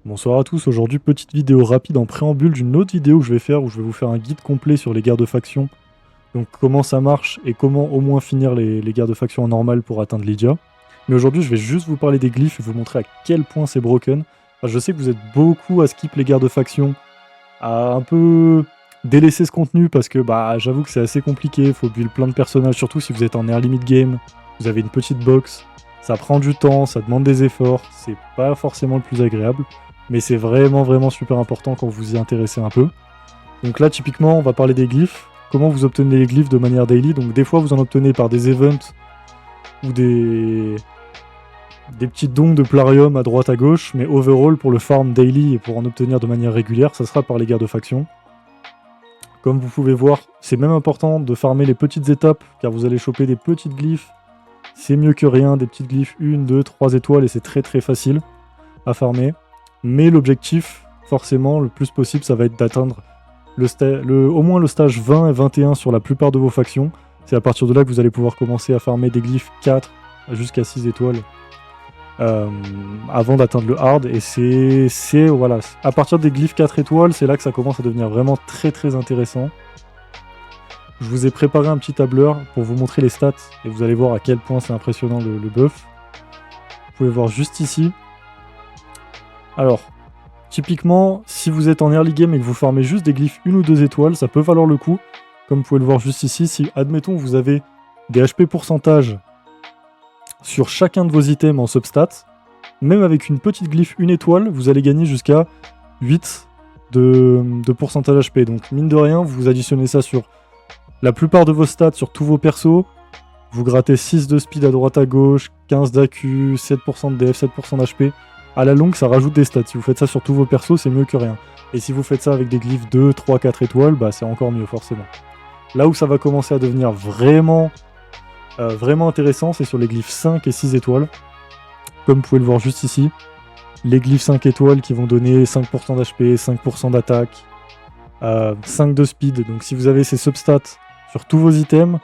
Bonsoir à tous, aujourd'hui petite vidéo rapide en préambule d'une autre vidéo que je vais faire où je vais vous faire un guide complet sur les guerres de faction. Donc comment ça marche et comment au moins finir les guerres de faction en normal pour atteindre Lydia. Mais aujourd'hui je vais juste vous parler des glyphes et vous montrer à quel point c'est broken. Enfin, je sais que vous êtes beaucoup à skip les guerres de faction, à un peu délaisser ce contenu parce que bah j'avoue que c'est assez compliqué, il faut build plein de personnages, surtout si vous êtes en early mid game, vous avez une petite box, ça prend du temps, ça demande des efforts, c'est pas forcément le plus agréable. Mais c'est vraiment super important quand vous vous y intéressez un peu. Donc là, typiquement, on va parler des glyphes. Comment vous obtenez les glyphes de manière daily. Donc des fois, vous en obtenez par des events ou des petits dons de Plarium à droite à gauche. Mais overall, pour le farm daily et pour en obtenir de manière régulière, ça sera par les guerres de faction. Comme vous pouvez voir, c'est même important de farmer les petites étapes, car vous allez choper des petites glyphes. C'est mieux que rien, des petites glyphes 1, 2, 3 étoiles, et c'est très facile à farmer. Mais l'objectif, forcément, le plus possible, ça va être d'atteindre au moins le stage 20 et 21 sur la plupart de vos factions. C'est à partir de là que vous allez pouvoir commencer à farmer des glyphes 4 jusqu'à 6 étoiles avant d'atteindre le hard. Et voilà, à partir des glyphes 4 étoiles, c'est là que ça commence à devenir vraiment très intéressant. Je vous ai préparé un petit tableur pour vous montrer les stats et vous allez voir à quel point c'est impressionnant le buff. Vous pouvez voir juste ici. Alors, typiquement, si vous êtes en early game et que vous farmez juste des glyphes 1 ou 2 étoiles, ça peut valoir le coup. Comme vous pouvez le voir juste ici, si, admettons, vous avez des HP pourcentage sur chacun de vos items en substat, même avec une petite glyphe 1 étoile, vous allez gagner jusqu'à 8 de pourcentage HP. Donc, mine de rien, vous additionnez ça sur la plupart de vos stats, sur tous vos persos. Vous grattez 6 de speed à droite à gauche, 15 d'AQ, 7% de DF, 7% d'HP. À la longue, ça rajoute des stats. Si vous faites ça sur tous vos persos, c'est mieux que rien. Et si vous faites ça avec des glyphes 2, 3, 4 étoiles, bah c'est encore mieux, forcément. Là où ça va commencer à devenir vraiment intéressant, c'est sur les glyphes 5 et 6 étoiles. Comme vous pouvez le voir juste ici. Les glyphes 5 étoiles qui vont donner 5% d'HP, 5% d'attaque, 5 de speed. Donc si vous avez ces substats sur tous vos items,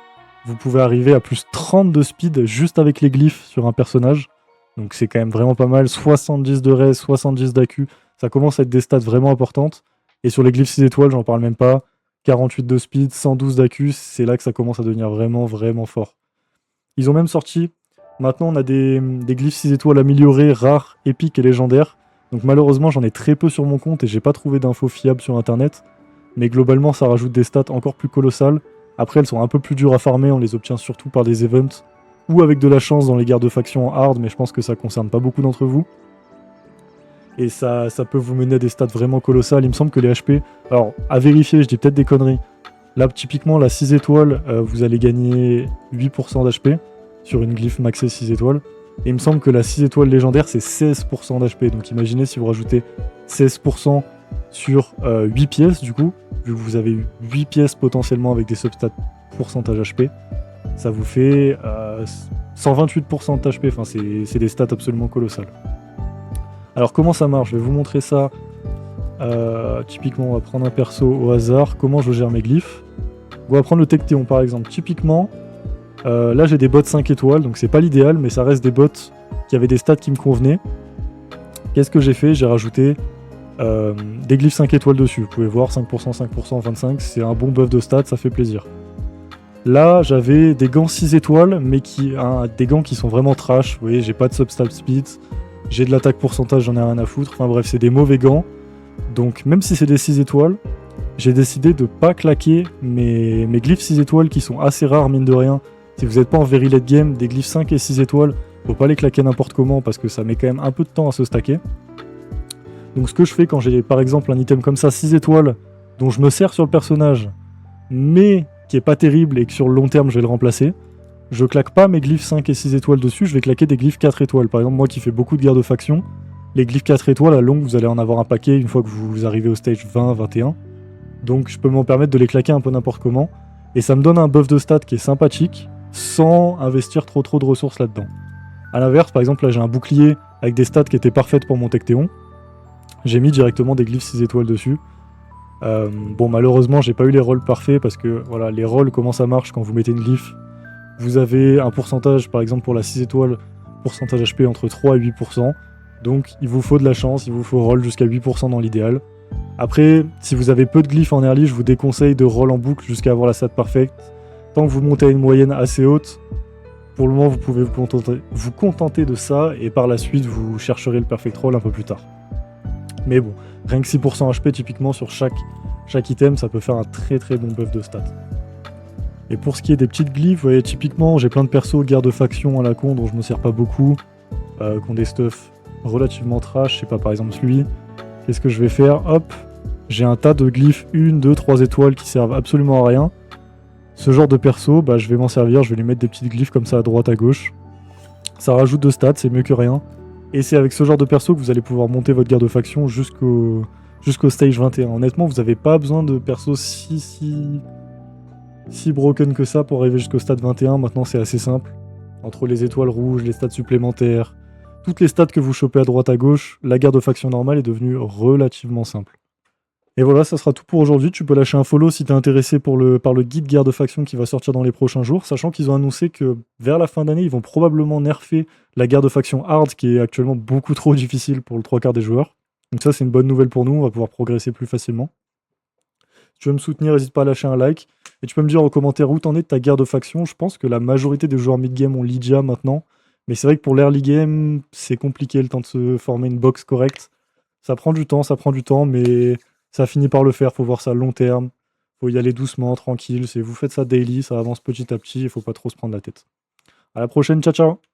vous pouvez arriver à plus 30 de speed juste avec les glyphes sur un personnage. Donc c'est quand même vraiment pas mal, 70 de res, 70 d'AQ, ça commence à être des stats vraiment importantes. Et sur les glyphes 6 étoiles, j'en parle même pas, 48 de speed, 112 d'AQ, c'est là que ça commence à devenir vraiment fort. Ils ont même sorti, maintenant on a des glyphes 6 étoiles améliorés, rares, épiques et légendaires. Donc malheureusement j'en ai très peu sur mon compte et j'ai pas trouvé d'infos fiables sur internet. Mais globalement ça rajoute des stats encore plus colossales. Après elles sont un peu plus dures à farmer, on les obtient surtout par des events ou avec de la chance dans les guerres de faction en hard, mais je pense que ça concerne pas beaucoup d'entre vous. Et ça peut vous mener à des stats vraiment colossales. Il me semble que les HP, alors à vérifier, je dis peut-être des conneries. Là, typiquement, la 6 étoiles, vous allez gagner 8% d'HP sur une glyphe maxée 6 étoiles. Et il me semble que la 6 étoiles légendaire, c'est 16% d'HP. Donc imaginez si vous rajoutez 16% sur 8 pièces, du coup, vu que vous avez eu 8 pièces potentiellement avec des substats pourcentage HP. Ça vous fait 128% de HP, enfin c'est des stats absolument colossales. Alors comment ça marche? Je vais vous montrer ça. Typiquement, on va prendre un perso au hasard. Comment je gère mes glyphes? On va prendre le Tectéon par exemple. Typiquement, là j'ai des bots 5 étoiles, donc c'est pas l'idéal, mais ça reste des bots qui avaient des stats qui me convenaient. Qu'est-ce que j'ai fait? J'ai rajouté des glyphes 5 étoiles dessus. Vous pouvez voir 5%, 5%, 25%, c'est un bon buff de stats, ça fait plaisir. Là, j'avais des gants 6 étoiles, mais des gants qui sont vraiment trash. Vous voyez, j'ai pas de substat speed, j'ai de l'attaque pourcentage, j'en ai rien à foutre. Enfin bref, c'est des mauvais gants. Donc même si c'est des 6 étoiles, j'ai décidé de pas claquer mes glyphes 6 étoiles qui sont assez rares, mine de rien. Si vous n'êtes pas en very late game, des glyphes 5 et 6 étoiles, faut pas les claquer n'importe comment parce que ça met quand même un peu de temps à se stacker. Donc ce que je fais quand j'ai par exemple un item comme ça, 6 étoiles, dont je me sers sur le personnage, mais qui est pas terrible et que sur le long terme je vais le remplacer, je claque pas mes glyphes 5 et 6 étoiles dessus, je vais claquer des glyphes 4 étoiles. Par exemple, moi qui fais beaucoup de guerres de faction, les glyphes 4 étoiles à longue, vous allez en avoir un paquet une fois que vous arrivez au stage 20, 21. Donc je peux m'en permettre de les claquer un peu n'importe comment. Et ça me donne un buff de stats qui est sympathique, sans investir trop de ressources là-dedans. A l'inverse, par exemple, là j'ai un bouclier avec des stats qui étaient parfaites pour mon Tectéon. J'ai mis directement des glyphes 6 étoiles dessus. Bon, malheureusement, j'ai pas eu les rolls parfaits parce que voilà, les rolls, comment ça marche quand vous mettez une glyphe? Vous avez un pourcentage, par exemple pour la 6 étoiles, pourcentage HP entre 3 et 8%. Donc il vous faut de la chance, il vous faut roll jusqu'à 8% dans l'idéal. Après, si vous avez peu de glyphes en early, je vous déconseille de roll en boucle jusqu'à avoir la stat perfect. Tant que vous montez à une moyenne assez haute, pour le moment vous pouvez vous contenter de ça, et par la suite vous chercherez le perfect roll un peu plus tard. Mais bon, rien que 6% HP typiquement sur chaque item, ça peut faire un très très bon buff de stats. Et pour ce qui est des petites glyphes, vous voyez, typiquement j'ai plein de persos guerre de faction à la con dont je me sers pas beaucoup, qui ont des stuffs relativement trash, je sais pas, par exemple celui. Qu'est-ce que je vais faire? Hop, j'ai un tas de glyphes 1, 2, 3 étoiles qui servent absolument à rien. Ce genre de perso, bah, je vais m'en servir, je vais lui mettre des petites glyphes comme ça à droite, à gauche. Ça rajoute de stats, c'est mieux que rien. Et c'est avec ce genre de perso que vous allez pouvoir monter votre guerre de faction jusqu'au stage 21. Honnêtement, vous n'avez pas besoin de perso si broken que ça pour arriver jusqu'au stade 21. Maintenant, c'est assez simple. Entre les étoiles rouges, les stats supplémentaires, toutes les stats que vous chopez à droite à gauche, la guerre de faction normale est devenue relativement simple. Et voilà, ça sera tout pour aujourd'hui. Tu peux lâcher un follow si t'es intéressé par le guide guerre de faction qui va sortir dans les prochains jours, sachant qu'ils ont annoncé que vers la fin d'année, ils vont probablement nerfer la guerre de faction hard, qui est actuellement beaucoup trop difficile pour le 3/4 des joueurs. Donc ça, c'est une bonne nouvelle pour nous, on va pouvoir progresser plus facilement. Si tu veux me soutenir, n'hésite pas à lâcher un like. Et tu peux me dire en commentaire où t'en es de ta guerre de faction. Je pense que la majorité des joueurs mid-game ont Lydia maintenant. Mais c'est vrai que pour l'early game, c'est compliqué le temps de se former une box correcte. Ça prend du temps, mais ça finit par le faire. Faut voir ça à long terme. Faut y aller doucement, tranquille. Vous faites ça daily, ça avance petit à petit. Il faut pas trop se prendre la tête. À la prochaine, ciao ciao!